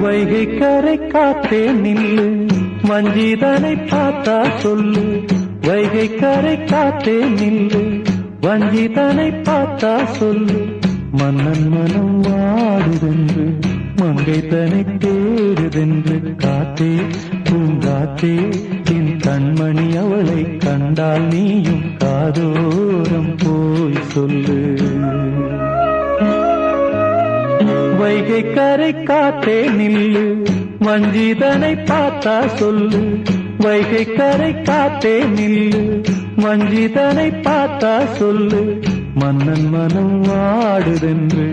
வைகை கரை காத்தே நில்லு, வஞ்சிதனை பார்த்தா சொல்லு. வைகை கரை காத்தே நில்லு, வஞ்சிதனை பார்த்தா சொல்லு. மன்னன் மனம் வாடுதென்று, மங்கை தனை தேடுதென்று. காத்தே பூங்காத்தே, என் கண்மணி அவளை கண்டால் நீயும் காதோரம் போய் சொல்லு. வைகை கரை காத்தே நில்லு, வஞ்சிதனை பார்த்தா சொல்லு. வைகை கரை காத்தே நில்லு, வஞ்சிதனை பார்த்தா சொல்லு. மன்னன் மனம் வாடுதென்று,